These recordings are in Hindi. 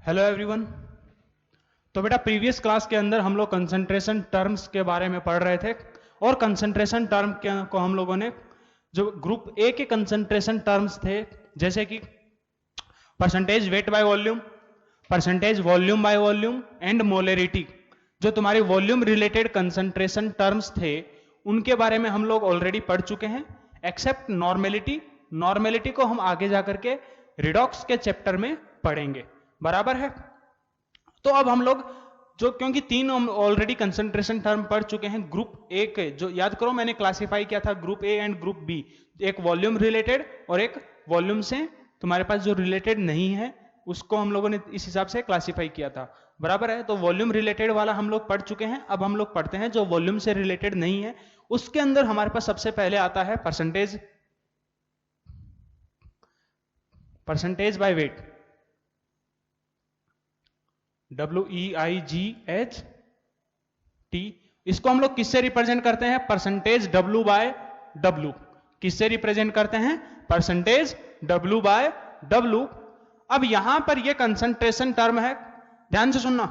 Hello everyone. तो बेटा प्रीवियस क्लास के अंदर हम लोग कंसंट्रेशन टर्म्स के बारे में पढ़ रहे थे और कंसंट्रेशन टर्म को हम लोगों ने जो ग्रुप ए के कंसंट्रेशन टर्म्स थे जैसे कि percentage weight by volume, percentage volume by volume and molarity, जो तुम्हारी वॉल्यूम रिलेटेड कंसंट्रेशन टर्म्स थे उनके बारे में हम लोग ऑलरेडी पढ़ चुके हैं एक्सेप्ट नॉर्मेलिटी। नॉर्मेलिटी को हम आगे जाकर के रिडॉक्स के चैप्टर में पढ़ेंगे, बराबर है। तो अब हम लोग जो क्योंकि तीन हम ऑलरेडी कंसंट्रेशन टर्म पढ़ चुके हैं ग्रुप ए के, जो याद करो मैंने क्लासिफाई किया था group A and group B, एक वॉल्यूम रिलेटेड और एक वॉल्यूम से तुम्हारे पास जो रिलेटेड नहीं है उसको हम लोगों ने इस हिसाब से क्लासिफाई किया था, बराबर है। तो वॉल्यूम रिलेटेड वाला हम लोग पढ़ चुके हैं। अब हम लोग पढ़ते हैं जो वॉल्यूम से रिलेटेड नहीं है। उसके अंदर हमारे पास सबसे पहले आता है percentage, percentage by weight, WEIGHT। इसको हम लोग किससे रिप्रेजेंट करते हैं? Percentage W by W। किससे रिप्रेजेंट करते हैं? Percentage W by W। अब यहां पर ये कंसंट्रेशन टर्म है, ध्यान से सुनना।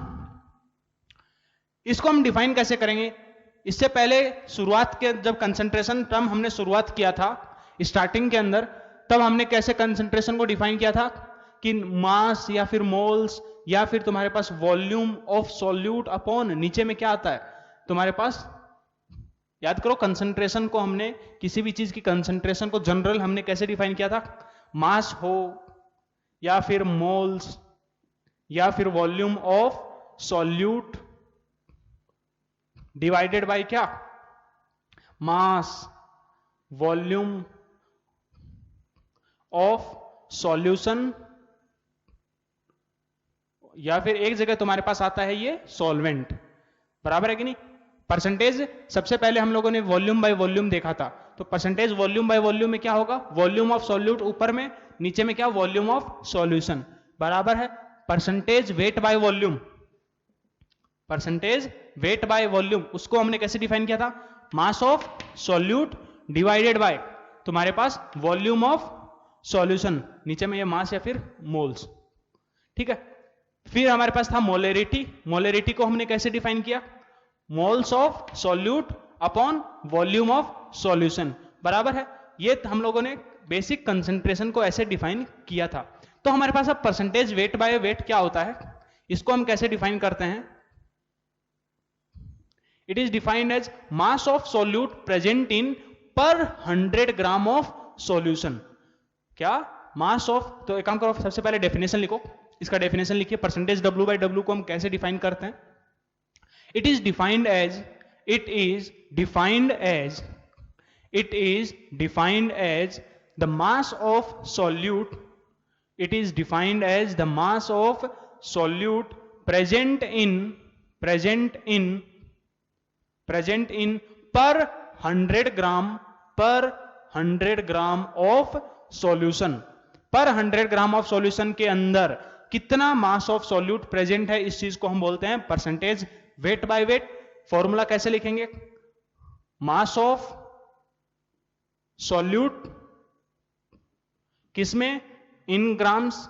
इसको हम डिफाइन कैसे करेंगे? इससे पहले शुरुआत के जब कंसंट्रेशन टर्म हमने शुरुआत किया था स्टार्टिंग के अंदर, तब हमने कैसे कंसंट्रेशन को डिफाइन किया था कि मास या फिर मोल्स या फिर तुम्हारे पास वॉल्यूम ऑफ सॉल्यूट अपॉन नीचे में क्या आता है तुम्हारे पास, याद करो कंसंट्रेशन को हमने किसी भी चीज की कंसंट्रेशन को जनरल हमने कैसे डिफाइन किया था? मास हो या फिर मोल्स या फिर volume of solute divided by क्या? मास वॉल्यूम ऑफ सॉल्यूशन, या फिर एक जगह तुम्हारे पास आता है ये सॉल्वेंट, बराबर है कि नहीं। परसेंटेज सबसे पहले हम लोगों ने वॉल्यूम बाय वॉल्यूम देखा था, तो परसेंटेज वॉल्यूम बाय वॉल्यूम में क्या होगा? वॉल्यूम ऑफ सॉल्यूट ऊपर में, नीचे में क्या? वॉल्यूम ऑफ सॉल्यूशन, बराबर है। Percentage weight by volume, percentage weight by volume, उसको हमने कैसे डिफाइन किया था? मास ऑफ सॉल्यूट डिवाइडेड बाय तुम्हारे पास वॉल्यूम ऑफ सॉल्यूशन, नीचे में ये मास या फिर मोल्स, ठीक है। फिर हमारे पास था मोलरिटी। मोलरिटी को हमने कैसे डिफाइन किया? Moles of solute upon volume of solution, बराबर है। ये हम लोगों ने बेसिक कंसंट्रेशन को ऐसे डिफाइन किया था। तो हमारे पास अब परसेंटेज वेट बाय वेट क्या होता है, इसको हम कैसे डिफाइन करते हैं? It is defined as mass of solute present in per 100 gram of solution. क्या? मास ऑफ, तो एक काम करो सबसे पहले डेफिनेशन लिखो, इसका डेफिनेशन लिखिए। परसेंटेज W बाय W को हम कैसे डिफाइन करते हैं? It is defined as, it is defined as, it is defined as the mass of solute, it is defined as the mass of solute present in, present in, present in per 100 ग्राम, पर 100 ग्राम ऑफ सॉल्यूशन। पर 100 ग्राम ऑफ सॉल्यूशन के अंदर कितना मास ऑफ सॉल्यूट प्रेजेंट है, इस चीज को हम बोलते हैं percentage weight by wait. Formula कैसे लिखेंगे? मास ऑफ सॉल्यूट किसमें? In grams,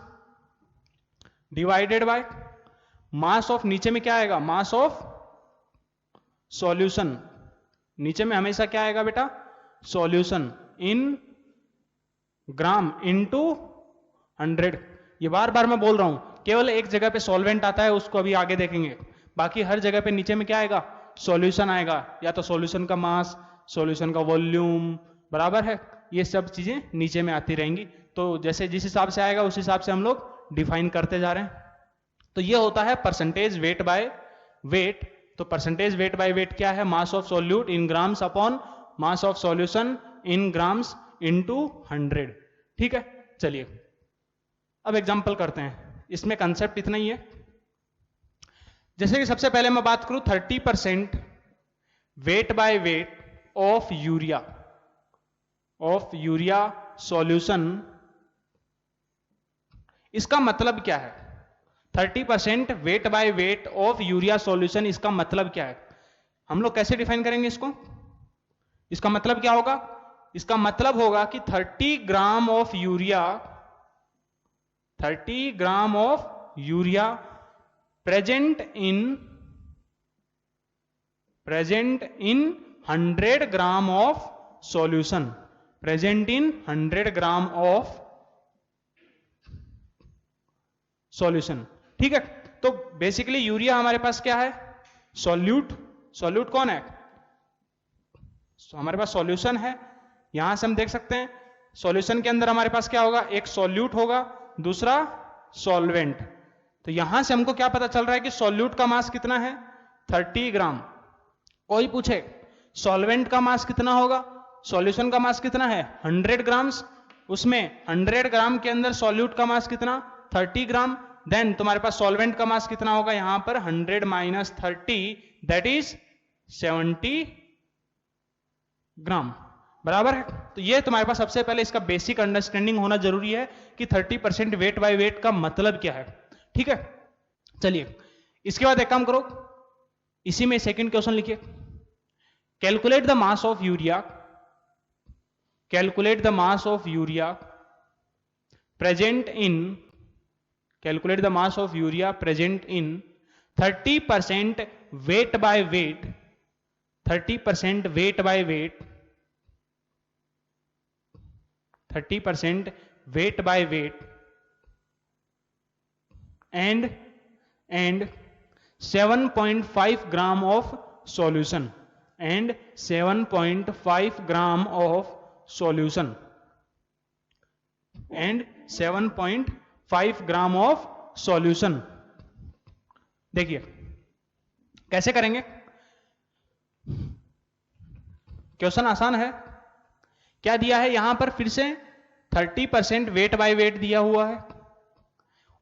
divided by mass of, नीचे में क्या आएगा? मास ऑफ सॉल्यूशन, नीचे में हमेशा क्या आएगा बेटा? Solution in gram into 100। ये बार बार मैं बोल रहा हूं, केवल एक जगह पे सॉल्वेंट आता है, उसको अभी आगे देखेंगे। बाकी हर जगह पे नीचे में क्या आएगा? सॉल्यूशन आएगा, या तो सॉल्यूशन का मास, सॉल्यूशन का वॉल्यूम, बराबर है। ये सब चीजें नीचे में आती रहेंगी। तो जैसे जिस हिसाब से आएगा उस हिसाब से हम लोग डिफाइन करते जा रहे हैं। तो ये होता है परसेंटेज वेट बाय वेट। तो परसेंटेज वेट बाय वेट क्या है? मास of solute in grams upon mass of solution in grams into 100, ठीक है। चलिए अब एग्जांपल करते हैं, इसमें कंसेप्ट इतना ही है। जैसे कि सबसे पहले मैं बात करूं 30% wait by weight of urea, of urea solution, इसका मतलब क्या है? 30% wait by weight of urea solution, इसका मतलब क्या है? हम लोग कैसे डिफाइन करेंगे इसको? इसका मतलब क्या होगा? इसका मतलब होगा कि 30 gram of urea, 30 gram of urea present in 100 gram of solution, present in 100 gram of solution. ठीक है, तो बेसिकली यूरिया हमारे पास क्या है, सॉल्यूट। सॉल्यूट कौन है, हमारे पास सॉल्यूशन है। यहां से हम देख सकते हैं सॉल्यूशन के अंदर हमारे पास क्या होगा, एक सॉल्यूट होगा, दूसरा सॉल्वेंट। तो यहां से हमको क्या पता चल रहा है कि सॉल्यूट का मास कितना है, 30 ग्राम। कोई पूछे सॉल्वेंट का मास कितना होगा, सॉल्यूशन का मास कितना है 100 ग्राम्स, उसमें 100 ग्राम के अंदर सॉल्यूट का मास कितना 30 ग्राम, देन तुम्हारे पास सॉल्वेंट का मास कितना होगा यहां पर 100 माइनस 30 दैट इज 70 ग्राम, बराबर है। तो ये तुम्हारे पास सबसे पहले इसका बेसिक अंडरस्टैंडिंग होना जरूरी है कि 30% वेट बाय वेट का मतलब क्या है। ठीक है, चलिए इसके बाद एक काम करो, इसी में सेकंड क्वेश्चन लिखिए, calculate the mass of urea, calculate the mass of urea present in, calculate the mass of urea present in 30% wait by wait, 30% wait by wait, 30% wait by wait and 7.5 gram of solution, and 7.5 gram of solution, and 7.5 gram of solution. देखिए कैसे करेंगे, क्वेश्चन आसान है। क्या दिया है यहां पर, फिर से 30% वेट बाय वेट दिया हुआ है,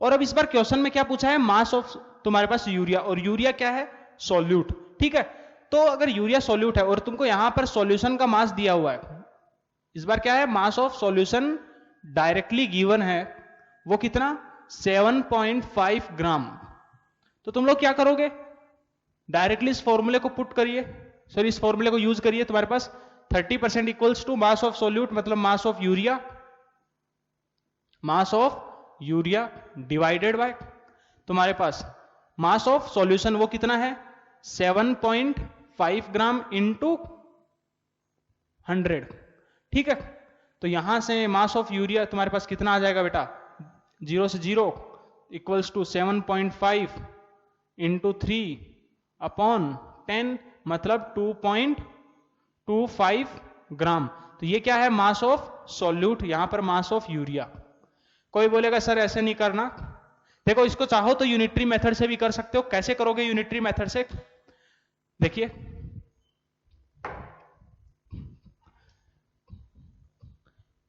और अब इस बार क्वेश्चन में क्या पूछा है, मास ऑफ तुम्हारे पास यूरिया, और यूरिया क्या है सॉल्यूट। ठीक है, तो अगर यूरिया सॉल्यूट है और तुमको यहां पर सॉल्यूशन का मास दिया हुआ है, इस बार क्या है मास ऑफ सॉल्यूशन डायरेक्टली गिवन है, वो कितना 7.5 ग्राम। तो तुम लोग क्या करोगे, डायरेक्टली इस फॉर्मूले को पुट करिए, सॉरी इस फॉर्मूले को यूज करिए। तुम्हारे पास 30% equals to mass of solute मतलब mass of urea, mass of urea divided by तुम्हारे पास मास ऑफ सॉल्यूशन, वो कितना है 7.5 ग्राम इंटू 100। ठीक है, तो यहां से मास ऑफ यूरिया तुम्हारे पास कितना आ जाएगा बेटा, 0 से 0 इक्वल्स टू 7.5 इंटू 3 अपॉन 10 मतलब 2.25 ग्राम। तो ये क्या है मास ऑफ सॉल्यूट, यहां पर मास ऑफ यूरिया। कोई बोलेगा सर ऐसे नहीं करना, देखो इसको चाहो तो यूनिटरी मेथड से भी कर सकते हो। कैसे करोगे यूनिटरी मेथड से, देखिए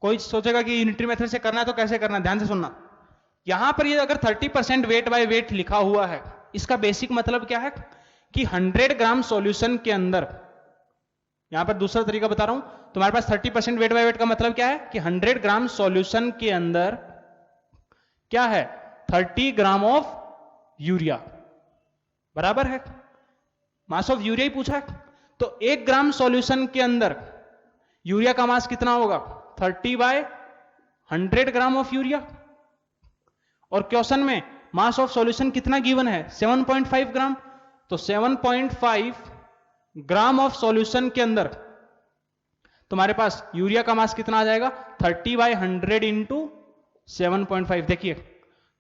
कोई सोचेगा कि यूनिटरी मेथड से करना है तो कैसे करना, ध्यान से सुनना। यहां पर ये अगर 30% वेट बाय वेट लिखा हुआ है, इसका बेसिक मतलब क्या है कि 100 ग्राम सॉल्यूशन के अंदर, यहां पर दूसरा तरीका बता रहा हूं, तुम्हारे पास 30% वेट बाय वेट का मतलब क्या है कि 100 ग्राम सॉल्यूशन के अंदर क्या है 30 ग्राम ऑफ यूरिया, बराबर है, मास ऑफ यूरिया ही पूछा है। तो 1 ग्राम सॉल्यूशन के अंदर यूरिया का मास कितना होगा 30/100 ग्राम ऑफ यूरिया, और क्वेश्चन में मास ऑफ सॉल्यूशन कितना गिवन है 7.5 ग्राम। तो 7.5 ग्राम ऑफ सॉल्यूशन के अंदर तुम्हारे पास यूरिया का मास कितना आ जाएगा 30/100 इंटू 7.5। देखिए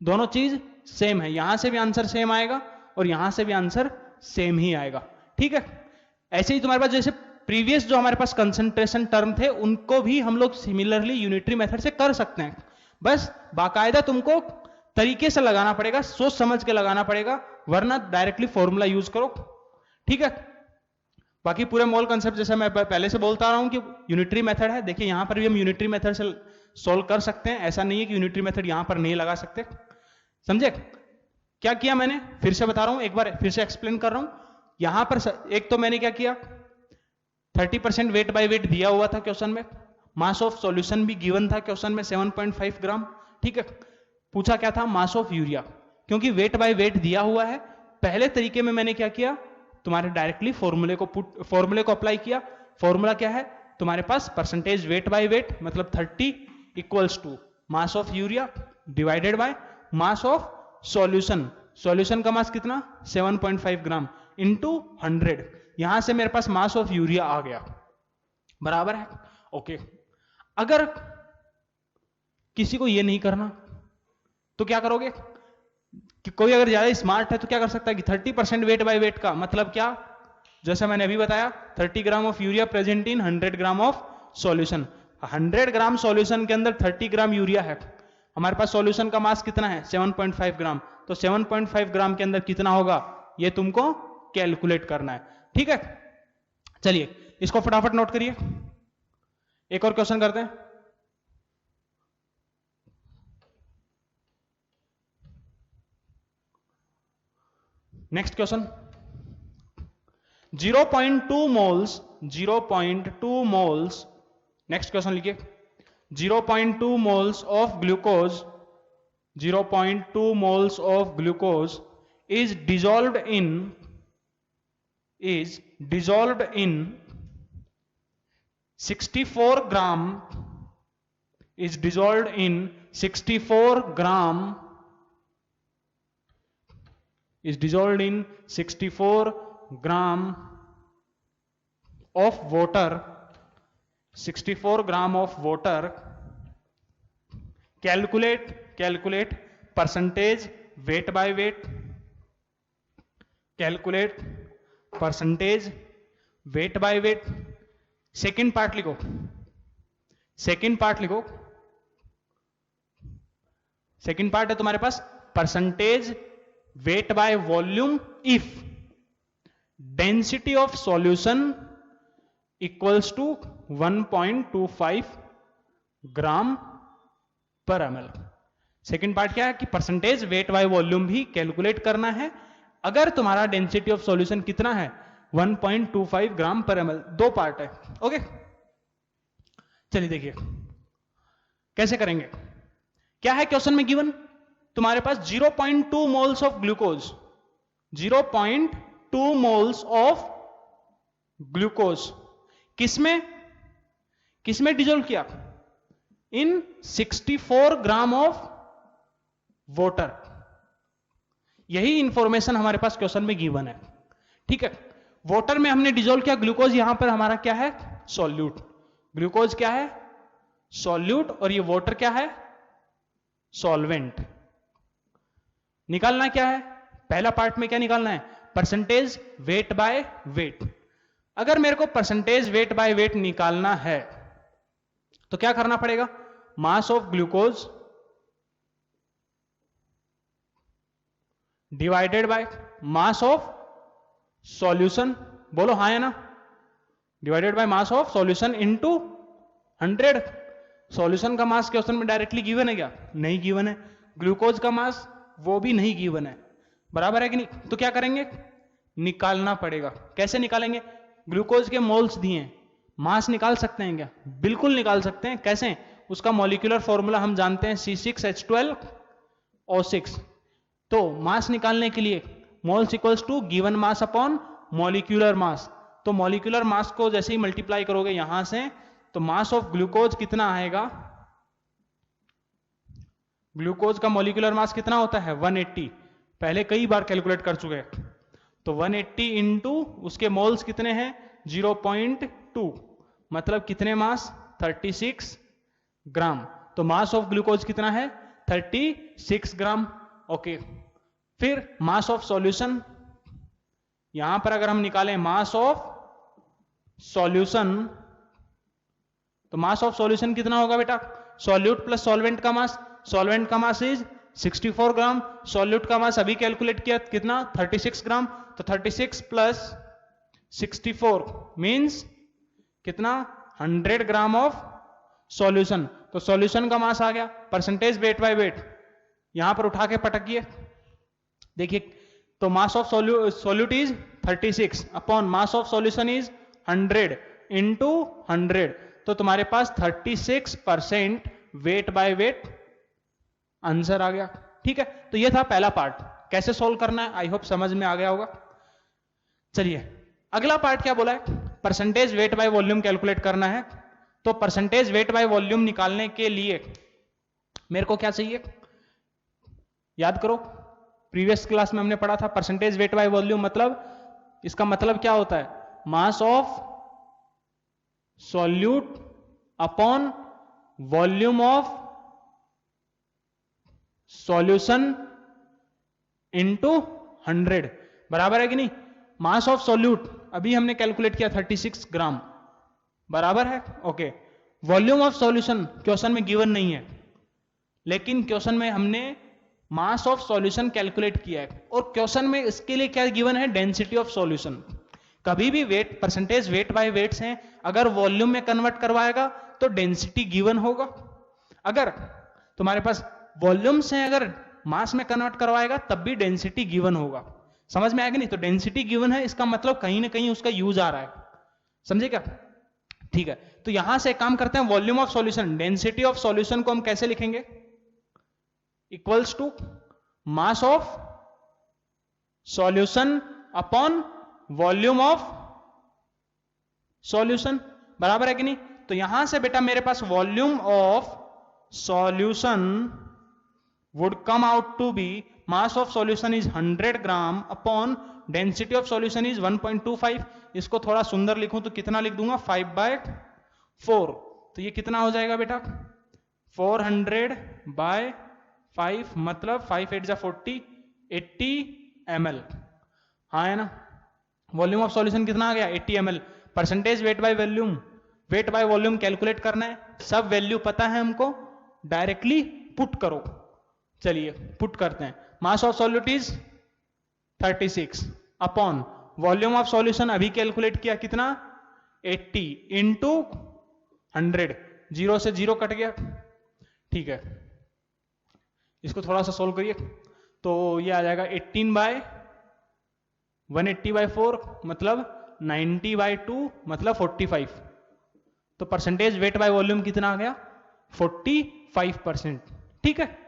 दोनों चीज सेम है, यहां से भी आंसर सेम आएगा और यहां से भी आंसर सेम ही आएगा। ठीक है, ऐसे ही तुम्हारे पास जैसे प्रीवियस जो हमारे पास कंसंट्रेशन टर्म थे उनको भी हम लोग सिमिलरली यूनिटरी मेथड से कर सकते हैं, बस बाकायदा तुमको तरीके से लगाना पड़ेगा, सोच समझ के लगाना पड़ेगा, वरना डायरेक्टली फॉर्मूला यूज करो। ठीक है, बाकी पूरे मोल कंसेप्ट जैसे मैं पहले से बोलता रहा हूं कि यूनिटरी मेथड है, देखिए यहां पर भी हम यूनिटरी मेथड से सॉल्व कर सकते हैं, ऐसा नहीं है कि यूनिटरी मेथड यहां पर नहीं लगा सकते। समझे क्या किया मैंने, फिर से बता रहा हूं, एक बार फिर से एक्सप्लेन कर रहा हूं। यहां पर एक तो मैंने क्या किया 30% वेट बाय वेट दिया हुआ था क्वेश्चन में, मास ऑफ सॉल्यूशन भी गिवन था क्वेश्चन में 7.5 ग्राम। ठीक है, पूछा क्या था मास ऑफ यूरिया, क्योंकि वेट बाय वेट दिया हुआ है, पहले तरीके में मैंने क्या किया तुम्हारे डायरेक्टली फॉर्मूले को अप्लाई किया। फॉर्मूला क्या है तुम्हारे पास परसेंटेज वेट बाय वेट मतलब 30 equals to mass of urea divided by mass of solution, solution का मास कितना 7.5 ग्राम इंटू 100, यहां से मेरे पास मास ऑफ यूरिया आ गया, बराबर है। ओके, अगर किसी को ये नहीं करना तो क्या करोगे कि कोई अगर ज्यादा स्मार्ट है तो क्या कर सकता है कि 30% वेट बाय वेट का मतलब क्या, जैसे मैंने अभी बताया 30 gram of urea present in 100 gram of solution, 100 gram solution के अंदर 30 ग्राम यूरिया है, हमारे पास सॉल्यूशन का मास कितना है 7.5 ग्राम, तो 7.5 ग्राम के अंदर कितना होगा ये तुमको कैलकुलेट करना है, ठीक है। चलिए इसको फटाफट नोट करिए, एक और क्वेश्चन करते हैं। Next question, 0.2 moles, 0.2 moles, next question लिखिए, 0.2 moles of glucose, 0.2 moles of glucose is dissolved in 64 gram, is dissolved in 64 gram, is dissolved in 64 gram of water, 64 gram of water, calculate percentage weight by weight, calculate percentage weight by weight। Second part लिखो, सेकेंड पार्ट लिखो, सेकेंड पार्ट है तुम्हारे पास percentage weight by volume if density of solution equals to 1.25 gram per ml। Second part क्या है कि परसेंटेज वेट बाय वॉल्यूम भी कैलकुलेट करना है अगर तुम्हारा डेंसिटी ऑफ सॉल्यूशन कितना है 1.25 ग्राम पर ml। दो पार्ट है, ओके। चलिए देखिए कैसे करेंगे, क्या है क्वेश्चन में गिवन, तुम्हारे पास 0.2 moles of glucose, 0.2 moles of glucose किसमें किसमें डिजोल्व किया, इन 64 ग्राम ऑफ वाटर। यही इंफॉर्मेशन हमारे पास क्वेश्चन में गिवन है, ठीक है। वाटर में हमने डिजोल्व किया ग्लूकोज, यहां पर हमारा क्या है सॉल्यूट, ग्लूकोज क्या है सॉल्यूट और ये वाटर क्या है सॉल्वेंट। निकालना क्या है, पहला पार्ट में क्या निकालना है परसेंटेज वेट बाय वेट। अगर मेरे को परसेंटेज वेट बाय वेट निकालना है तो क्या करना पड़ेगा, mass of glucose divided by mass of solution, बोलो हाँ है ना, divided by mass of solution into 100। Solution का मास क्वेश्चन में डायरेक्टली गिवन है क्या, नहीं गिवन है। ग्लूकोज का मास वो भी नहीं गिवन है, बराबर है कि नहीं। तो क्या करेंगे, निकालना पड़ेगा। कैसे निकालेंगे, ग्लूकोज के मोल्स दिए, मास निकाल सकते हैं क्या, बिल्कुल निकाल सकते हैं। कैसे, उसका मॉलिक्यूलर फॉर्मूला हम जानते हैं C6H12O6। तो मास निकालने के लिए moles equals to given mass upon molecular mass. तो मॉलिक्यूलर मास को जैसे ही मल्टीप्लाई करोगे यहां से, तो मास ऑफ ग्लूकोज कितना आएगा, ग्लूकोज का मॉलिक्यूलर मास कितना होता है 180, पहले कई बार कैलकुलेट कर चुके हैं। तो 180 इंटू उसके मोल्स कितने हैं 0.2, मतलब कितने मास 36 ग्राम। तो मास ऑफ ग्लूकोज कितना है 36 ग्राम, ओके। फिर मास ऑफ सॉल्यूशन, यहां पर अगर हम निकालें मास ऑफ सॉल्यूशन, तो मास ऑफ सॉल्यूशन कितना होगा बेटा, सॉल्यूट प्लस सॉल्वेंट का मास, सॉल्वेंट का मास इज 64 ग्राम, सॉल्यूट का मास अभी कैलकुलेट किया कितना 36 ग्राम। तो 36 प्लस 64 मींस कितना 100 ग्राम ऑफ सॉल्यूशन। तो सॉल्यूशन का मास आ गया, परसेंटेज वेट बाय वेट यहां पर उठा के पटकिए, देखिए। तो मास of solute is 36 upon mass of solution is 100 into 100, तो तुम्हारे पास 36% वेट बाय वेट आंसर आ गया, ठीक है। तो ये था पहला पार्ट, कैसे सॉल्व करना है, आई होप समझ में आ गया होगा। चलिए अगला पार्ट क्या बोला है, percentage weight by volume calculate करना है। तो परसेंटेज वेट बाय वॉल्यूम निकालने के लिए मेरे को क्या चाहिए, याद करो, प्रीवियस क्लास में हमने पढ़ा था परसेंटेज वेट बाय वॉल्यूम, मतलब इसका मतलब क्या होता है, मास of solute upon volume of solution into 100, बराबर है कि नहीं। मास ऑफ सॉल्यूट अभी हमने कैलकुलेट किया 36 ग्राम, बराबर है, okay. Volume of solution question में गिवन नहीं है, लेकिन क्वेश्चन में हमने मास ऑफ सॉल्यूशन कैलकुलेट किया है, और क्वेश्चन में इसके लिए क्या गिवन है, डेंसिटी ऑफ सॉल्यूशन। कभी भी weight percentage weight by weights हैं, अगर वॉल्यूम में कन्वर्ट करवाएगा तो डेंसिटी गिवन होगा, अगर तुम्हारे पास वॉल्यूम्स हैं अगर मास में कन्वर्ट करवाएगा तब भी डेंसिटी गिवन होगा। समझ में आएगा नहीं, तो डेंसिटी गिवन है इसका मतलब कहीं ना कहीं उसका यूज आ रहा है, समझे क्या, ठीक है। तो यहां से काम करते हैं, volume of solution, density of solution को हम कैसे लिखेंगे, equals to mass of solution upon volume of solution, बराबर है कि नहीं। तो यहां से बेटा मेरे पास volume of solution would come out to be mass of solution is 100 gram upon density of solution is 1.25। इसको थोड़ा सुंदर लिखूं तो कितना लिख दूंगा, 5/4। तो ये कितना हो जाएगा बेटा, 400/5, मतलब 5 8 40, 80 ml, हाँ है ना। वॉल्यूम ऑफ सॉल्यूशन कितना आ गया, 80 ml। Percentage weight by volume, wait by volume calculate करना है, सब वैल्यू पता है हमको, डायरेक्टली पुट करो। चलिए पुट करते हैं, मास of solute is 36 upon volume of solution अभी कैलकुलेट किया कितना, 80 इंटू 100, 0 से 0 कट गया, ठीक है। इसको थोड़ा सा सोल्व करिए, तो ये आ जाएगा 18/180/4 मतलब 90/2 मतलब 45। तो परसेंटेज वेट बाय वॉल्यूम कितना आ गया, 45%, ठीक है।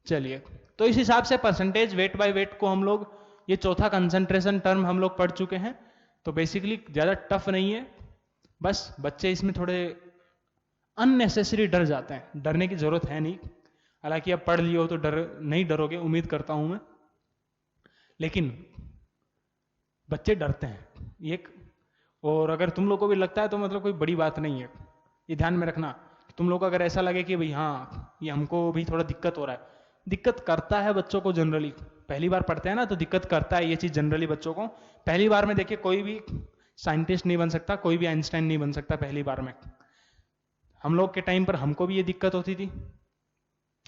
चलिए, तो इस हिसाब से परसेंटेज वेट बाय वेट को हम लोग, ये चौथा कंसंट्रेशन टर्म हम लोग पढ़ चुके हैं। तो बेसिकली ज़्यादा टफ नहीं है, बस बच्चे इसमें थोड़े अननेसेसरी डर जाते हैं, डरने की जरूरत है नहीं। हालांकि अब पढ़ लियो तो डर नहीं डरोगे, उम्मीद करता हूं मैं, लेकिन बच्चे डरते हैं ये। और अगर तुम लोग को भी लगता है तो मतलब कोई बड़ी बात नहीं है, ये ध्यान में रखना। तुम लोग को अगर ऐसा लगे कि भाई हाँ ये हमको भी थोड़ा दिक्कत हो रहा है, दिक्कत करता है बच्चों को जनरली, पहली बार पढ़ते हैं ना तो दिक्कत करता है ये चीज जनरली बच्चों को। पहली बार में देखिए कोई भी साइंटिस्ट नहीं बन सकता, कोई भी आइंस्टाइन नहीं बन सकता पहली बार में। हम लोग के टाइम पर हमको भी ये दिक्कत होती थी,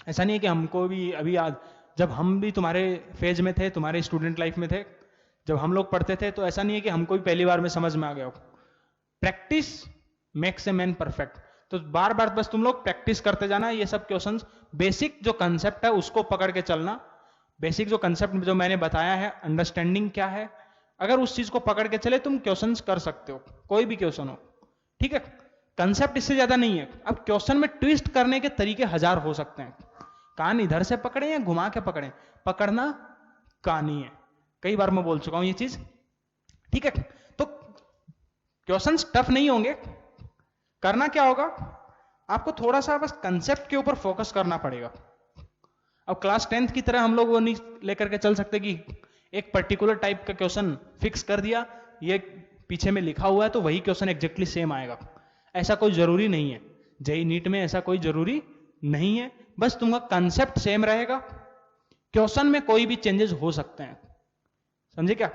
ऐसा नहीं है कि हमको भी अभी आज, जब हम भी तुम्हारे फेज में थे, तुम्हारे स्टूडेंट लाइफ में थे, जब हम लोग पढ़ते थे, तो ऐसा नहीं है कि हमको भी पहली बार में समझ में आ गया हो। Practice makes a man perfect, तो बार बार बस तुम लोग प्रैक्टिस करते जाना। ये सब क्वेश्चंस, बेसिक जो कंसेप्ट है उसको पकड़ के चलना, बेसिक जो कंसेप्ट जो मैंने बताया है, अंडरस्टैंडिंग क्या है, अगर उस चीज को पकड़ के चले तुम क्वेश्चंस कर सकते हो, कोई भी क्वेश्चन हो, ठीक है। कंसेप्ट इससे ज्यादा नहीं है। अब क्वेश्चन में ट्विस्ट करने के तरीके हजार हो सकते हैं, कान इधर से पकड़े या घुमा के पकड़े, पकड़ना कानी है, कई बार मैं बोल चुका हूं ये चीज, ठीक है। तो क्वेश्चंस टफ नहीं होंगे, करना क्या होगा, आपको थोड़ा सा बस कंसेप्ट के ऊपर फोकस करना पड़ेगा। अब क्लास 10th की तरह हम लोग वो नहीं लेकर के चल सकते कि एक पर्टिकुलर टाइप का क्वेश्चन फिक्स कर दिया, ये पीछे में लिखा हुआ है तो वही क्वेश्चन एग्जैक्टली सेम आएगा, ऐसा कोई जरूरी नहीं है। जेईई नीट में ऐसा कोई जरूरी नहीं है, बस तुम्हारा कंसेप्ट सेम रहेगा, क्वेश्चन में कोई भी चेंजेस हो सकते हैं, समझे क्या।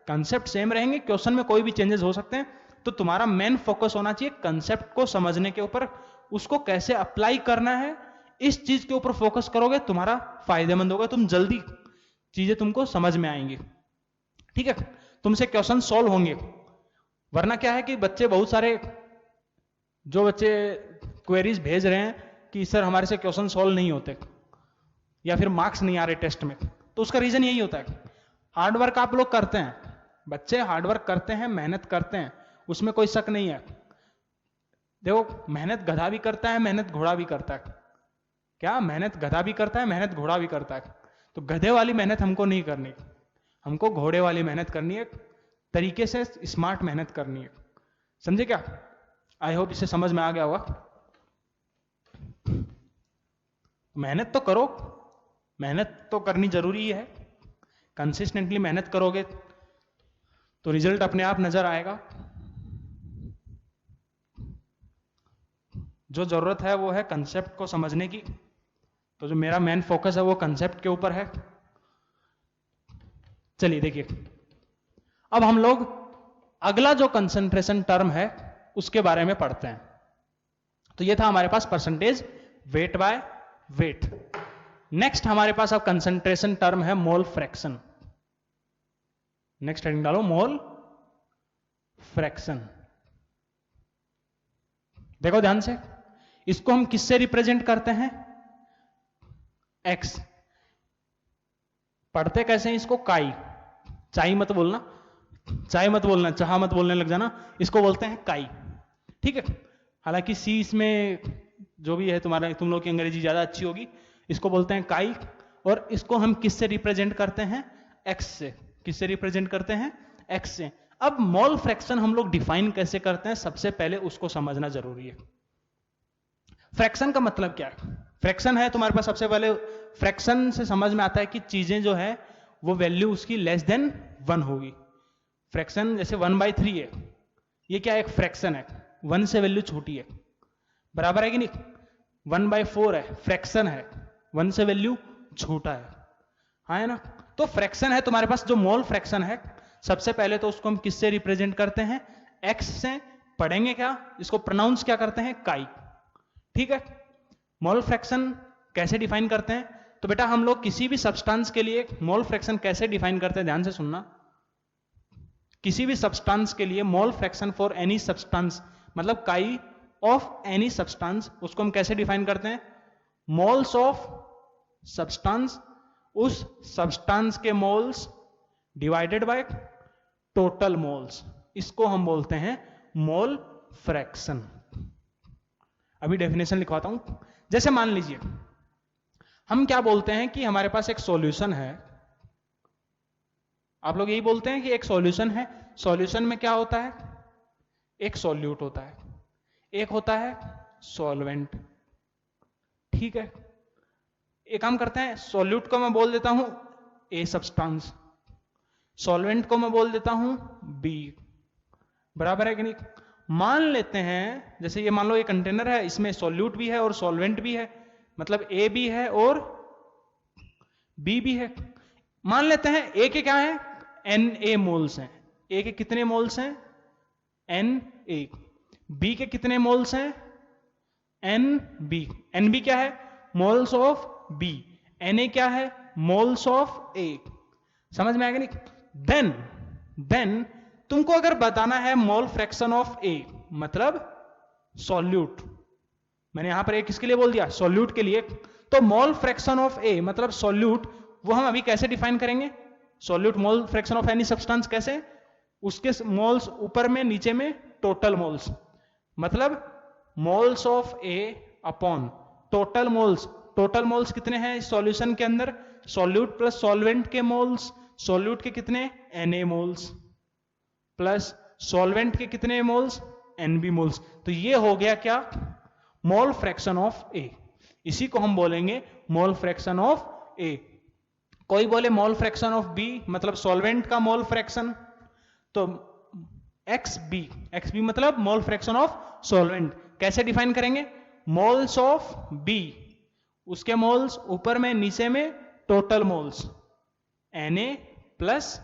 कंसेप्ट सेम रहेंगे, क्वेश्चन में कोई भी चेंजेस हो सकते हैं, तो तुम्हारा मेन फोकस होना चाहिए कंसेप्ट को समझने के ऊपर, उसको कैसे अप्लाई करना है, इस चीज के ऊपर फोकस करोगे तुम्हारा फायदेमंद होगा, तुम जल्दी चीजें तुमको समझ में आएंगी, ठीक है। तुमसे क्वेश्चन सॉल्व होंगे, वरना क्या है कि बच्चे बहुत सारे जो बच्चे क्वेरीज भेज रहे हैं कि सर हमारे से क्वेश्चन सॉल्व नहीं होते या फिर मार्क्स नहीं आ रहे टेस्ट में, तो उसका रीजन यही होता है, हार्डवर्क आप लोग करते हैं, बच्चे हार्डवर्क करते हैं, मेहनत करते हैं, उसमें कोई शक नहीं है। देखो मेहनत गधा भी करता है, मेहनत घोड़ा भी करता है, क्या मेहनत गधा भी करता है, मेहनत घोड़ा भी करता है। तो गधे वाली मेहनत हमको नहीं करनी, हमको घोड़े वाली मेहनत करनी है, तरीके से स्मार्ट मेहनत करनी है, समझे क्या। आई होप इसे समझ में आ गया होगा। मेहनत तो करो, मेहनत तो करनी जरूरी है, कंसिस्टेंटली मेहनत करोगे तो रिजल्ट अपने आप नजर आएगा। जो जरूरत है वो है कंसेप्ट को समझने की, तो जो मेरा मेन फोकस है वो कंसेप्ट के ऊपर है। चलिए देखिए, अब हम लोग अगला जो कंसंट्रेशन टर्म है उसके बारे में पढ़ते हैं। तो ये था हमारे पास percentage weight by weight. Next हमारे पास अब कंसंट्रेशन टर्म है मोल फ्रैक्शन। नेक्स्ट हेडिंग डालो मोल फ्रैक्शन। देखो ध्यान से, इसको हम किससे रिप्रेजेंट करते हैं? एक्स। पढ़ते कैसे हैं इसको? काई। चाई मत बोलना, चाय मत बोलना, चाह मत बोलने लग जाना। इसको बोलते हैं काई, ठीक है। हालांकि सी इसमें जो भी है तुम्हारा, तुम लोग की अंग्रेजी ज्यादा अच्छी होगी। इसको बोलते हैं काई, और इसको हम किससे रिप्रेजेंट करते हैं? एक्स से। किससे रिप्रेजेंट करते हैं? एक्स से। अब मोल फ्रैक्शन हम लोग डिफाइन कैसे करते हैं, सबसे पहले उसको समझना जरूरी है। फ्रैक्शन का मतलब क्या है? फ्रैक्शन है तुम्हारे पास, सबसे पहले फ्रैक्शन से समझ में आता है कि चीजें जो है वो वैल्यू उसकी लेस देन 1 होगी। फ्रैक्शन जैसे 1/3 है, ये क्या है? एक फ्रैक्शन है, 1 से वैल्यू छोटी है, बराबर है कि नहीं? 1/4 है, फ्रैक्शन है, 1 से वैल्यू छोटा है, हाँ है ना। तो फ्रैक्शन है तुम्हारे पास, जो मोल फ्रैक्शन है, सबसे पहले तो उसको हम किससे रिप्रेजेंट करते हैं? एक्स से। पढ़ेंगे क्या इसको? प्रोनाउंस क्या करते हैं? काई, ठीक है। मोल फ्रैक्शन कैसे डिफाइन करते हैं? तो बेटा हम लोग किसी भी सब्सटेंस के लिए मोल फ्रैक्शन कैसे डिफाइन करते हैं, ध्यान से सुनना। किसी भी सब्सटेंस के लिए mole fraction for any substance, मतलब काई ऑफ एनी सब्सटेंस, उसको हम कैसे डिफाइन करते हैं? मोल्स ऑफ सब्सटेंस, उस सब्सटेंस के moles divided by total moles, इसको हम बोलते हैं मोल फ्रैक्शन। अभी डेफिनेशन लिखवाता हूं। जैसे मान लीजिए हम क्या बोलते हैं कि हमारे पास एक सॉल्यूशन है। आप लोग यही बोलते हैं कि एक सॉल्यूशन है। सॉल्यूशन में क्या होता है? एक सॉल्यूट होता है, एक होता है सॉल्वेंट, ठीक है। एक काम करते हैं, सॉल्यूट को मैं बोल देता हूं ए सब्सटेंस, सॉल्वेंट को मैं बोल देता हूं बी, बराबर है कि नहीं? मान लेते हैं जैसे ये मान लो ये कंटेनर है, इसमें सॉल्यूट भी है और सॉल्वेंट भी है, मतलब ए भी है और बी भी है। मान लेते हैं ए के क्या है? एन ए मोल्स हैं। ए के कितने मोल्स हैं? N A. बी के कितने मोल्स हैं? N B. एन बी क्या है? Moles of B. N A क्या है? Moles of A. समझ में आएगा नहीं? देन तुमको अगर बताना है मोल फ्रैक्शन ऑफ ए, मतलब सॉल्यूट, मैंने यहां पर एक किसके लिए बोल दिया? सॉल्यूट के लिए। तो मोल फ्रैक्शन ऑफ ए मतलब सॉल्यूट, वो हम अभी कैसे डिफाइन करेंगे? Solute mole fraction of any substance कैसे? उसके मोल्स ऊपर में, नीचे में टोटल मोल्स, मतलब moles of A upon total moles. Total moles कितने हैं इस सॉल्यूशन के अंदर? सॉल्यूट प्लस सॉल्वेंट के मोल्स। सॉल्यूट के कितने? Na मोल्स, प्लस सॉल्वेंट के कितने मोल्स? Nb moles. तो ये हो गया क्या? मोल फ्रैक्शन ऑफ ए। इसी को हम बोलेंगे मोल फ्रैक्शन ऑफ ए। कोई बोले मोल फ्रैक्शन ऑफ बी, मतलब सॉल्वेंट का मोल फ्रैक्शन, तो XB, XB मतलब मोल फ्रैक्शन ऑफ सॉल्वेंट। कैसे डिफाइन करेंगे? मोल्स ऑफ बी, उसके मोल्स ऊपर में, नीचे में total moles, Na plus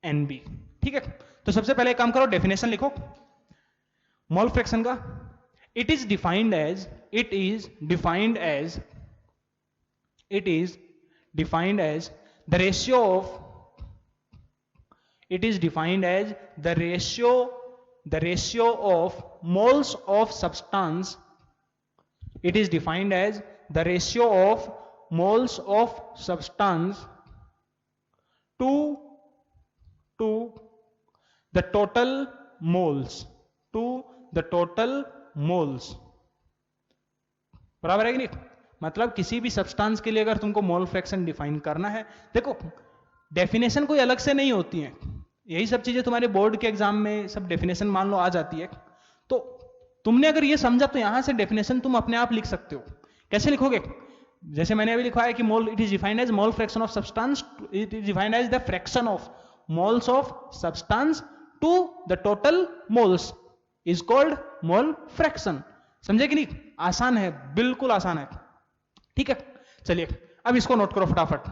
Nb, ठीक है। तो सबसे पहले काम करो, डेफिनेशन लिखो मोल फ्रैक्शन का। It is defined as the ratio of moles of substance. It is defined as the ratio of moles of substance to the total moles, बराबर है कि नहीं? मतलब किसी भी सब्सटेंस के लिए अगर तुमको मोल फ्रैक्शन डिफाइन करना है, देखो डेफिनेशन कोई अलग से नहीं होती है, यही सब चीजें तुम्हारे बोर्ड के एग्जाम में सब डेफिनेशन मान लो आ जाती है। तो तुमने अगर ये समझा तो यहां से डेफिनेशन तुम अपने आप लिख सकते हो। कैसे लिखोगे? जैसे मैंने अभी लिखा है कि mole it is defined as mole fraction of substance, it is defined as the fraction of moles of substance to the total moles is called mole fraction. समझे कि नहीं? आसान है, बिल्कुल आसान है। ठीक है, चलिए अब इसको नोट करो फटाफट,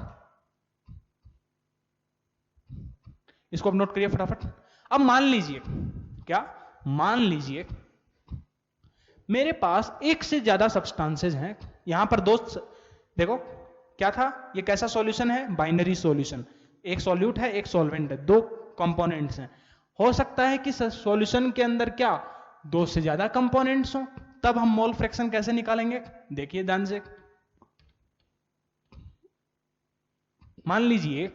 इसको अब नोट करिए फटाफट। अब मान लीजिए, क्या मान लीजिए मेरे पास एक से ज्यादा सब्सटेंसेज हैं, यहां पर दो, देखो क्या था, ये कैसा सॉल्यूशन है? बाइनरी सॉल्यूशन, एक सॉल्यूट है एक सॉल्वेंट है, दो कंपोनेंट्स हैं। हो सकता है कि सॉल्यूशन के अंदर क्या दो से ज्यादा कंपोनेंट्स हो, तब हम मोल फ्रैक्शन कैसे निकालेंगे? देखिए ध्यान से, मान लीजिए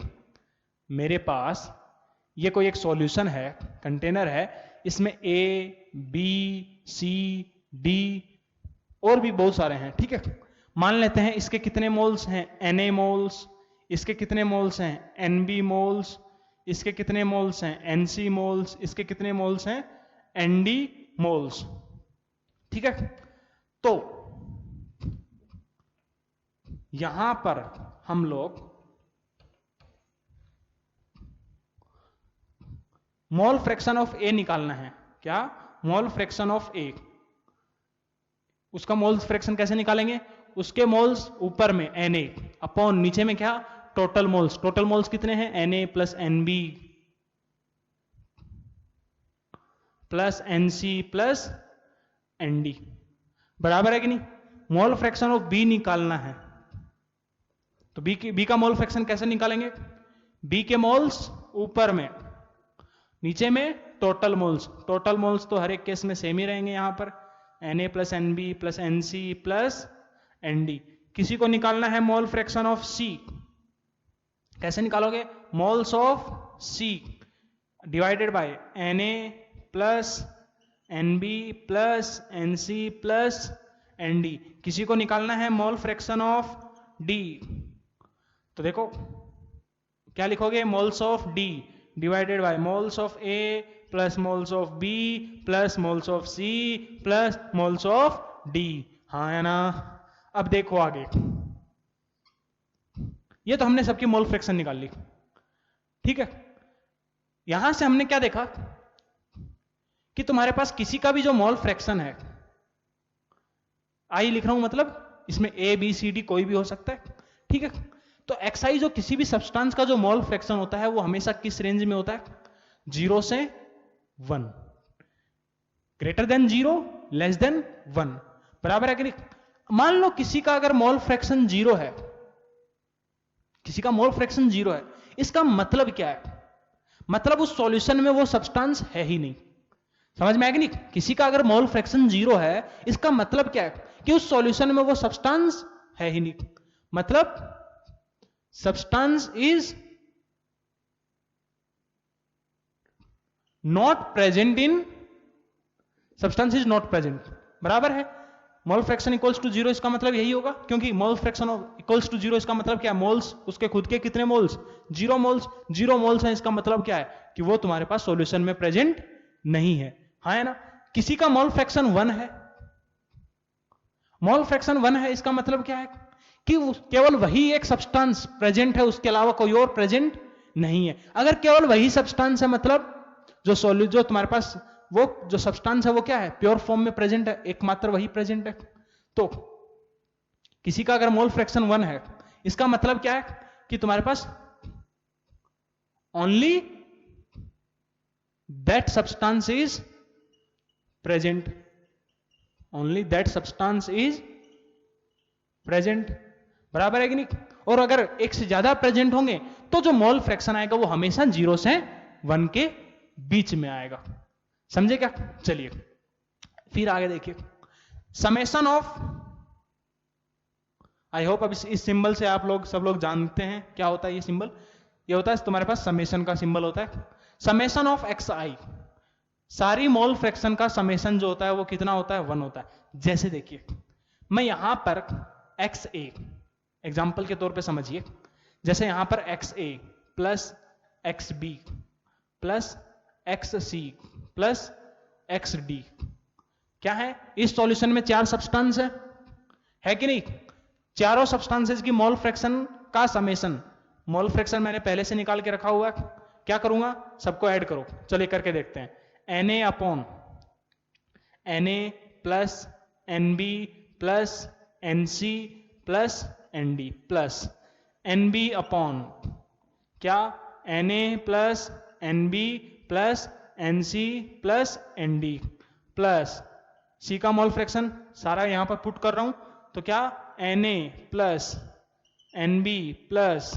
मेरे पास ये कोई एक सॉल्यूशन है, कंटेनर है, इसमें ए बी सी डी और भी बहुत सारे हैं। ठीक है, मान लेते हैं इसके कितने मोल्स हैं? Na मोल्स, इसके कितने मोल्स हैं? Nb मोल्स, इसके कितने मोल्स हैं? Nc मोल्स, इसके कितने मोल्स हैं? Nd moles. ठीक है, तो यहां पर हम लोग मोल फ्रैक्शन ऑफ ए निकालना है। क्या? मोल फ्रैक्शन ऑफ ए। उसका मोल्स फ्रैक्शन कैसे निकालेंगे? उसके मोल्स ऊपर में Na अपॉन नीचे में क्या? Total moles. टोटल मोल्स कितने हैं? Na plus Nb plus Nc plus Nd बराबर है कि नहीं? मोल फ्रैक्शन ऑफ बी निकालना है, तो बी का मोल फ्रैक्शन कैसे निकालेंगे? बी के मोल्स ऊपर में, नीचे में टोटल मोल्स। टोटल मोल्स तो हर एक केस में सेम ही रहेंगे यहां पर, Na plus Nb plus Nc plus Nd। किसी को निकालना है मोल फ्रैक्शन ऑफ C, कैसे निकालोगे? Moles of C divided by Na plus Nb plus Nc plus Nd। किसी को निकालना है मोल फ्रैक्शन ऑफ D, तो देखो क्या लिखोगे? Moles of D divided by moles of A plus moles of B plus moles of C plus moles of D। हाँ है ना? अब देखो आगे, ये तो हमने सबकी मोल फ्रैक्शन निकाल ली। ठीक है, यहां से हमने क्या देखा कि तुम्हारे पास किसी का भी जो मोल फ्रैक्शन है, आई लिख रहा हूं, मतलब इसमें A B C D कोई भी हो सकता है। ठीक है, तो xi जो किसी भी सब्सटेंस का जो मोल फ्रैक्शन होता है वो हमेशा किस रेंज में होता है? 0 से 1, ग्रेटर देन 0, लेस देन 1, बराबर है कि नहीं? मान लो किसी का अगर मोल फ्रैक्शन 0 है, किसी का मोल फ्रैक्शन 0 है, इसका मतलब क्या है? मतलब उस सॉल्यूशन में वो सब्सटेंस है ही नहीं। समझ में आएगी नहीं? किसी का अगर मोल फ्रैक्शन 0 है, इसका मतलब क्या है? कि उस सॉल्यूशन में वो सब्सटेंस है ही नहीं, मतलब substance is not present in, substance is not present, बराबर है। मोल फ्रैक्शन इक्वल्स टू 0, इसका मतलब यही होगा, क्योंकि मोल फ्रैक्शन इक्वल्स टू 0 इसका मतलब क्या है? मोल्स उसके खुद के कितने मोल्स? 0 मोल्स। 0 मोल्स हैं, इसका मतलब क्या है? कि वो तुम्हारे पास सॉल्यूशन में प्रेजेंट नहीं है। हाँ है ना? किसी का मोल फ्रैक्शन 1 है, मोल फ्रैक्शन 1 है, इसका मतलब क्या है? कि केवल वही एक सब्सटेंस प्रेजेंट है, उसके अलावा कोई और प्रेजेंट नहीं है। अगर केवल वही सब्सटेंस है, मतलब जो तुम्हारे पास वो जो सब्सटेंस है वो क्या है? प्योर फॉर्म में प्रेजेंट है, एकमात्र वही प्रेजेंट है। तो किसी का अगर मोल फ्रैक्शन 1 है, इसका मतलब क्या है? कि तुम्हारे पास only that substance is present, only that substance is present, बराबर है कि नहीं? और अगर एक से ज्यादा प्रेजेंट होंगे तो जो मोल फ्रैक्शन आएगा वो हमेशा 0 से 1 के बीच में आएगा। समझे क्या? चलिए फिर आगे देखिए, समेशन ऑफ, आई होप अब इस सिंबल से आप लोग सब लोग जानते हैं क्या होता है ये सिंबल। ये होता है तुम्हारे पास समेशन का सिंबल होता है, समेशन ऑफ xi। सारी मोल फ्रैक्शन का समेशन जो होता है वो कितना होता है? 1 होता है। जैसे देखिए मैं यहां पर xa, एग्जाम्पल के तौर पे समझिए, जैसे यहां पर xa plus xb plus xc plus xd क्या है? इस सॉल्यूशन में 4 सब्सटेंस है कि नहीं? चारों सब्सटेंसेस की मोल फ्रैक्शन का समेशन, मोल फ्रैक्शन मैंने पहले से निकाल के रखा हुआ है, क्या करूंगा, सबको ऐड करो, चलिए करके देखते हैं। Na upon Na plus Nb plus Nc plus Nd plus Nb upon क्या, Na plus Nb plus Nc plus Nd plus C का मोल फ्रैक्शन सारा यहां पर पुट कर रहा हूं, तो क्या Na plus Nb plus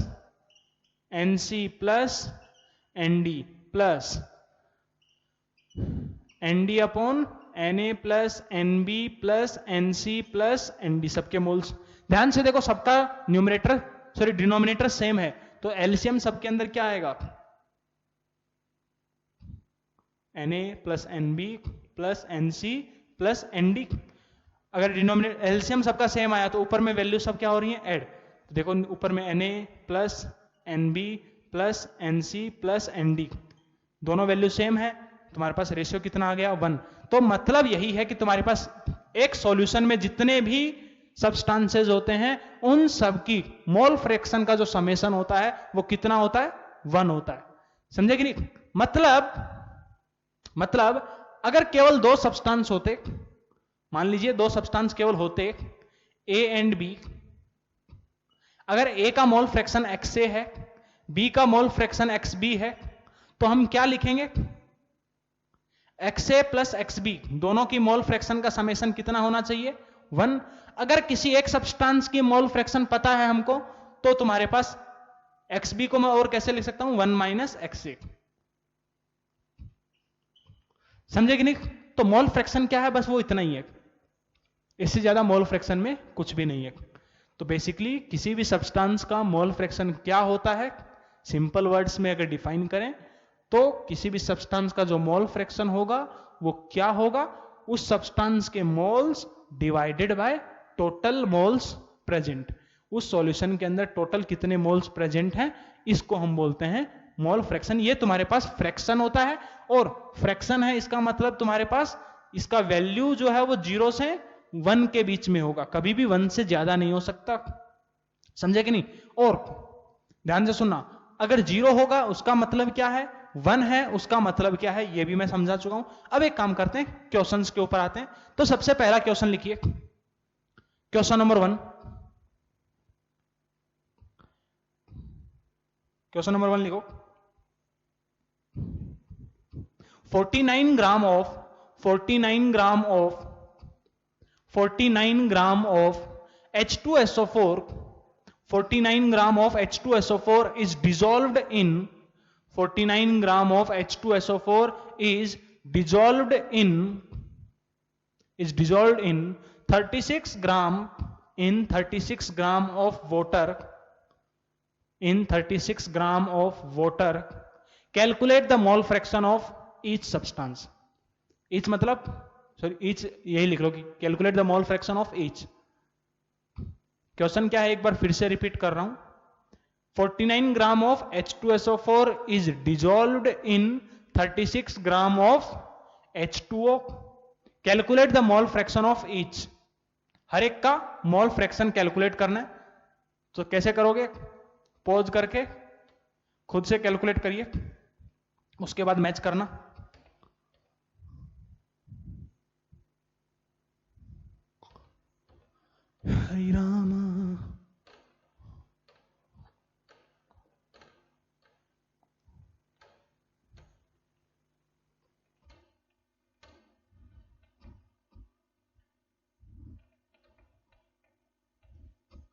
Nc plus Nd plus Nd upon Na plus Nb plus Nc plus Nd, सबके मोल्स। ध्यान से देखो सबका न्यूमरेटर सॉरी डिनोमिनेटर सेम है, तो एलसीएम सबके अंदर क्या आएगा, Na plus Nb plus Nc plus Nd। अगर डिनोमिनेटर एलसीएम सबका सेम आया तो ऊपर में वैल्यू सब क्या हो रही है, ऐड। तो देखो ऊपर में Na plus Nb plus Nc plus Nd, दोनों वैल्यू सेम है, तुम्हारे पास रेशियो कितना आ गया, 1। तो मतलब यही है कि तुम्हारे पास एक सॉल्यूशन में जितने भी सब्सटेंसेस होते हैं उन सब की मोल फ्रैक्शन का जो समेशन होता है वो कितना होता है, 1 होता है। समझे कि नहीं? मतलब अगर केवल दो सब्सटेंस होते, मान लीजिए दो सब्सटेंस केवल होते A एंड B, अगर A का मोल फ्रैक्शन XA है, B का मोल फ्रैक्शन XB है, तो हम क्या लिखेंगे, XA प्लस XB दोनों की मोल फ्रैक्शन का समेशन कितना होना चाहिए, 1। अगर किसी एक सब्सटेंस की मोल फ्रैक्शन पता है हमको, तो तुम्हारे पास XB को मैं और कैसे लिख सकता हूं, 1 माइनस XA। समझे कि नहीं? तो मोल फ्रैक्शन क्या है, बस वो इतना ही है, इससे ज्यादा मोल फ्रैक्शन में कुछ भी नहीं है। तो बेसिकली किसी भी सब्सटेंस का मोल फ्रैक्शन क्या होता है, सिंपल वर्ड्स में अगर डिफाइन करें तो किसी भी सब्सटेंस का जो मोल फ्रैक्शन होगा वो क्या होगा, उस सब्सटेंस के moles divided by total moles present. उस सॉल्यूशन के अंदर टोटल कितने मोल्स प्रेजेंट हैं, इसको हम बोलते हैं मोल फ्रैक्शन। ये तुम्हारे पास फ्रैक्शन होता है, और फ्रैक्शन है इसका मतलब तुम्हारे पास इसका वैल्यू जो है वो 0 से 1 के बीच में होगा, कभी भी 1 से ज्यादा नहीं हो सकता। समझे कि नहीं? और ध्यान से सुनना, अगर 0 होगा उसका मतलब क्या है, 1 है उसका मतलब क्या है, ये भी मैं समझा चुका हूं। अब एक काम करते हैं, क्वेश्चंस के ऊपर आते हैं। तो सबसे पहला क्वेश्चन लिखिए, क्वेश्चन नंबर 1। क्वेश्चन नंबर 1 लिखो, 49 gram of 49 gram of 49 gram of H2SO4 49 gram of H2SO4 is dissolved in 49 gram of H2SO4 is dissolved in 36 gram in 36 gram of water in 36 gram of water. Calculate the mole fraction of each substance. Each मतलब सॉरी each यही लिख लो कि calculate the mole fraction of each. Question क्या है, एक बार फिर से रिपीट कर रहा हूं, 49 gram of H2SO4 is dissolved in 36 gram of H2O। Calculate the mole fraction of each. हर एक का मोल फ्रैक्शन कैलकुलेट करना है, तो कैसे करोगे, पॉज करके खुद से कैलकुलेट करिए, उसके बाद मैच करना। हरि राम।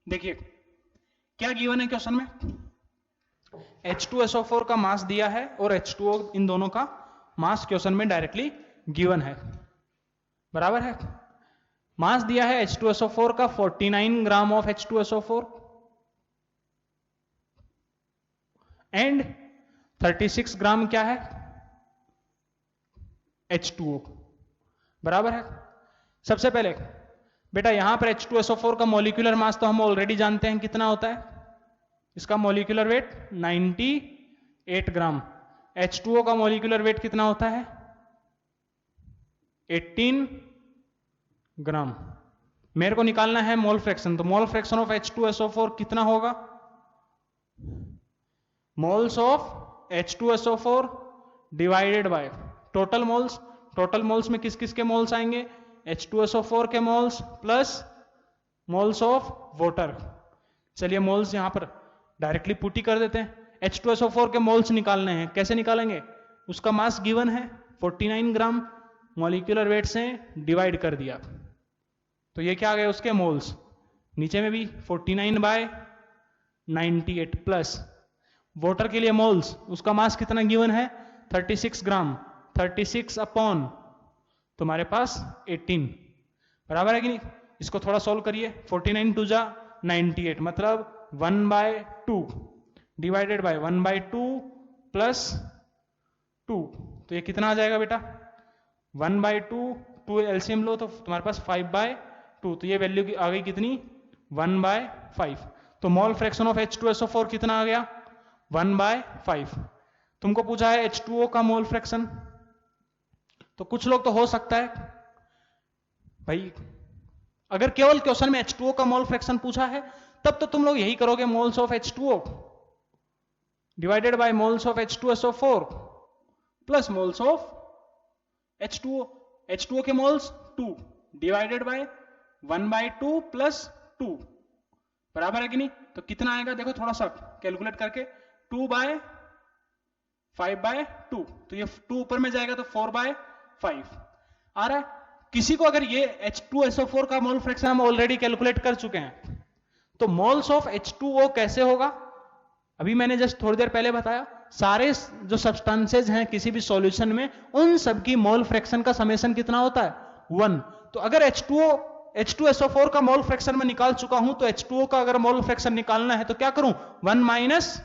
देखिए क्या गिवन है क्वेश्चन में, H2SO4 का मास दिया है और H2O, इन दोनों का मास क्वेश्चन में डायरेक्टली गिवन है, बराबर है। मास दिया है H2SO4 का 49 ग्राम ऑफ H2SO4 एंड 36 ग्राम क्या है, H2O, बराबर है। सबसे पहले बेटा यहां पर H2SO4 का मॉलिक्यूलर मास तो हम ऑलरेडी जानते हैं कितना होता है, इसका मॉलिक्यूलर वेट 98 ग्राम। H2O का मॉलिक्यूलर वेट कितना होता है, 18 ग्राम। मेरे को निकालना है मोल फ्रैक्शन, तो मोल फ्रैक्शन ऑफ H2SO4 कितना होगा? Moles of H2SO4 divided by total moles. Total moles में किस किस के मोल्स आएंगे? H2SO4 के moles plus moles of water. चलिए मोल्स यहां पर डायरेक्टली पुट ही कर देते हैं। H2SO4 के मोल्स निकालने हैं, कैसे निकालेंगे? उसका मास गिवन है 49 ग्राम, मॉलिक्यूलर वेट से डिवाइड कर दिया, तो ये क्या आ गए उसके मोल्स। नीचे में भी 49/98 प्लस वाटर के लिए मोल्स, उसका मास कितना गिवन है? 36 ग्राम, 36 अपॉन तुम्हारे पास 18, बराबर है कि नहीं? इसको थोड़ा सोल्व करिए। 49 टू जा 98, मतलब 1/2 डिवाइडेड बाय 1/2 प्लस 2, तो ये कितना आ जाएगा बेटा? 1/2, 2 एलसीएम लो तो तुम्हारे पास 5/2, तो ये वैल्यू आ गई कितनी? 1/5। तो मोल फ्रैक्शन ऑफ H2SO4 कितना आ गया? 1/5। तुमको पूछा है H2O का मोल फ्रैक्शन, तो कुछ लोग तो हो सकता है भाई, अगर केवल क्वेश्चन में H2O का मोल फ्रैक्शन पूछा है तब तो तुम लोग यही करोगे, moles of H2O divided by moles of H2SO4 plus moles of H2O। H2O के मोल्स 2 डिवाइडेड बाय 1/2 प्लस 2, बराबर है कि नहीं? तो कितना आएगा देखो थोड़ा सा कैलकुलेट करके, 2/5/2, तो ये 2 ऊपर में जाएगा तो 4/5 आ रहा है। किसी को अगर ये H2SO4 का मोल फ्रैक्शन हम ऑलरेडी कैलकुलेट कर चुके हैं, तो मोल्स ऑफ H2O कैसे होगा? अभी मैंने जस्ट थोड़ी देर पहले बताया, सारे जो सब्सटेंसेज हैं किसी भी सॉल्यूशन में, उन सब की मोल फ्रैक्शन का समेशन कितना होता है? 1। तो अगर H2SO4 का मोल फ्रैक्शन में निकाल चुका हूं, तो H2O का अगर मोल फ्रैक्शन निकालना है तो क्या करूं? 1 माइनस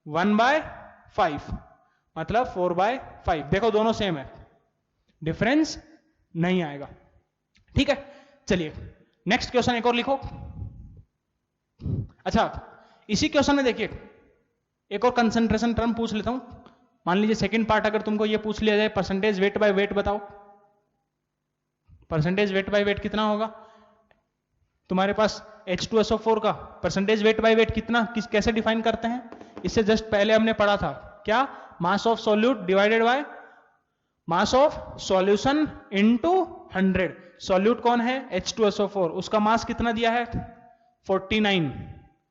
1/5 मतलब 4/5। देखो दोनों सेम है, डिफरेंस नहीं आएगा। ठीक है, चलिए नेक्स्ट क्वेश्चन एक और लिखो। अच्छा, इसी क्वेश्चन में देखिए एक और कंसंट्रेशन टर्म पूछ लेता हूं। मान लीजिए सेकंड पार्ट अगर तुमको ये पूछ लिया जाए, परसेंटेज वेट बाय वेट बताओ। परसेंटेज वेट बाय वेट कितना होगा? तुम्हारे पास H2SO4 का परसेंटेज वेट बाय वेट कितना, कैसे डिफाइन करते हैं? इससे जस्ट पहले हमने पढ़ा था क्या? मास of solute divided by mass of solution into 100। Solute कौन है? H2SO4, उसका मास कितना दिया है? 49,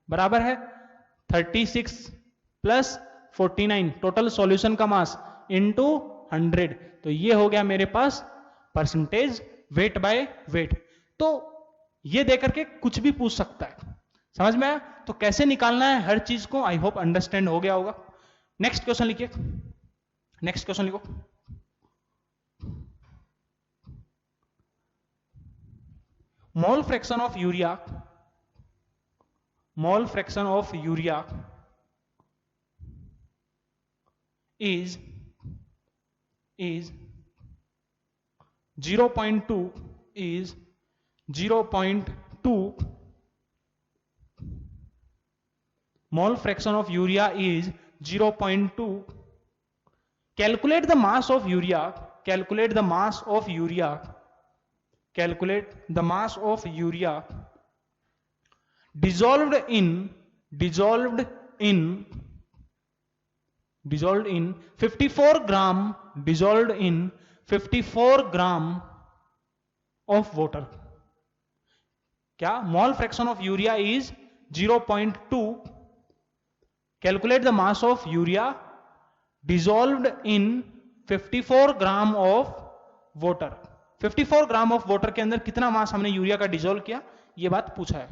बराबर है 36 प्लस 49 टोटल सॉल्यूशन का मास इनटू 100, तो ये हो गया मेरे पास परसेंटेज वेट बाय वेट। तो ये देकर के कुछ भी पूछ सकता है, समझ में आया? तो कैसे निकालना है हर चीज को, आई होप अंडरस्टैंड हो गया होगा। नेक्स्ट क्वेश्चन लिखिए, नेक्स्ट क्वेश्चन लिखो। Mole fraction of urea, mole fraction of urea is 0.2 is 0.2 mole fraction of urea is 0.2. Calculate the mass of urea, calculate the mass of urea, calculate the mass of urea dissolved in 54 gram, dissolved in 54 gram of water. क्या? मोल fraction of urea is 0.2. Calculate the mass of urea dissolved in 54 gram of water. 54 gram of water के अंदर कितना मास हमने यूरिया का डिसॉल्व किया, यह बात पूछा है।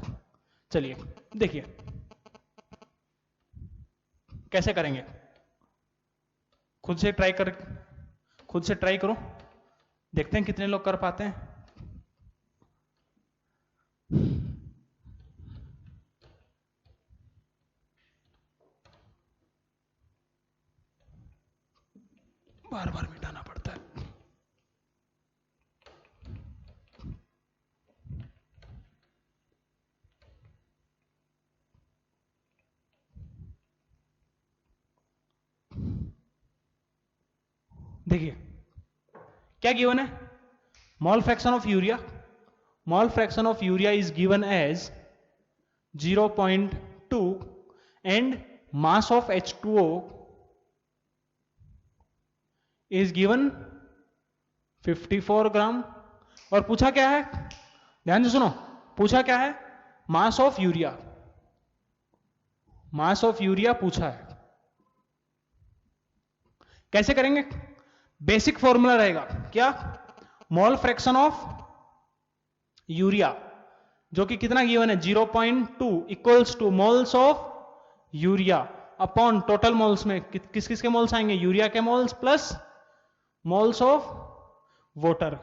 चलिए देखिए कैसे करेंगे, खुद से ट्राई करो, देखते हैं कितने लोग कर पाते हैं। बार बार मिटाना पड़ता है। देखिए क्या गिवन है? मोल fraction of urea, mole fraction of urea is given as 0.2 and mass of H2O is given 54 ग्राम। और पूछा क्या है, ध्यान से सुनो, पूछा क्या है, मास of urea, mass of urea पूछा है। कैसे करेंगे, बेसिक फॉर्मूला रहेगा क्या, मोल फ्रैक्शन ऑफ यूरिया जो कि कितना गिवन है 0.2 equals two moles of urea upon total moles में किस किस के मोल्स आएंगे, यूरिया के moles plus moles of water.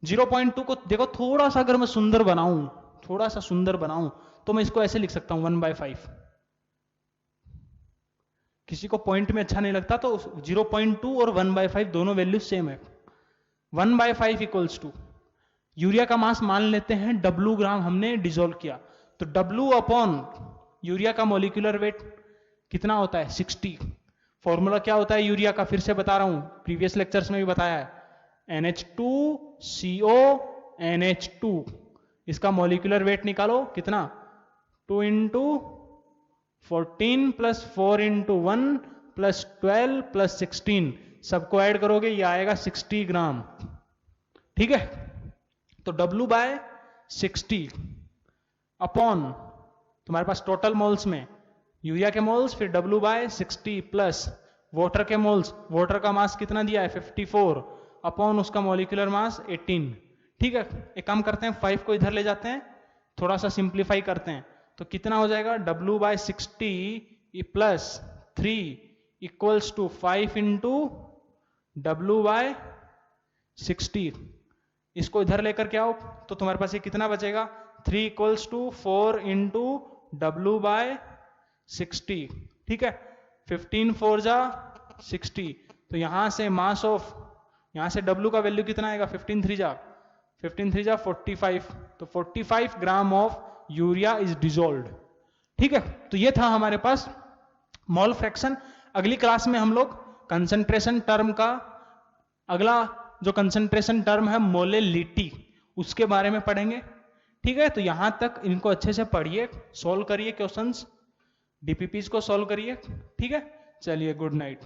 0.2 को देखो थोड़ा सा अगर मैं सुंदर बनाऊं, थोड़ा सा सुंदर बनाऊं तो मैं इसको ऐसे लिख सकता हूं 1/5। किसी को पॉइंट में अच्छा नहीं लगता तो 0.2 और 1/5 दोनों वैल्यू सेम है। 1/5 इक्वल्स टू यूरिया का मास मान लेते हैं W ग्राम हमने डिसॉल्व किया, तो W अपॉन यूरिया का मॉलिक्यूलर वेट कितना होता है 60। फॉर्मूला क्या होता है यूरिया का, फिर से बता रहा हूं, प्रीवियस लेक्चर्स में भी बताया है, NH2CO NH2। इसका मॉलिक्यूलर वेट निकालो कितना, 2 into 14 plus 4 into 1 plus 12 plus 16, सबको ऐड करोगे ये आएगा 60 ग्राम। ठीक है, तो W/60 अपॉन तुम्हारे पास टोटल मोल्स में यूरिया के मोल्स, फिर W/60 प्लस वाटर के मोल्स, वाटर का मास कितना दिया है 54 अपॉन उसका मॉलिक्यूलर मास 18। ठीक है, एक काम करते हैं 5 को इधर ले जाते हैं, थोड़ा सा सिंप्लीफाई करते हैं, तो कितना हो जाएगा W/60 plus 3 equals to 5 into W/60। इसको इधर लेकर के आओ तो तुम्हारे पास ये कितना बचेगा, 3 इक्वल्स टू 4 इंटू W/60। ठीक है, 15 4 जा 60, तो यहां से मास ऑफ, यहां से W का वैल्यू कितना आएगा 15 3 जा 45, तो 45 gram of urea is dissolved. ठीक है, तो ये था हमारे पास मोल फ्रैक्शन। अगली क्लास में हम लोग कंसंट्रेशन टर्म का अगला जो कंसंट्रेशन टर्म है मोलेलिटी, उसके बारे में पढ़ेंगे। ठीक है, तो यहां तक इनको अच्छे से पढ़िए, सॉल्व करिए क्वेश्चंस, डीपीपीस को सॉल्व करिए। ठीक है, चलिए गुड नाइट।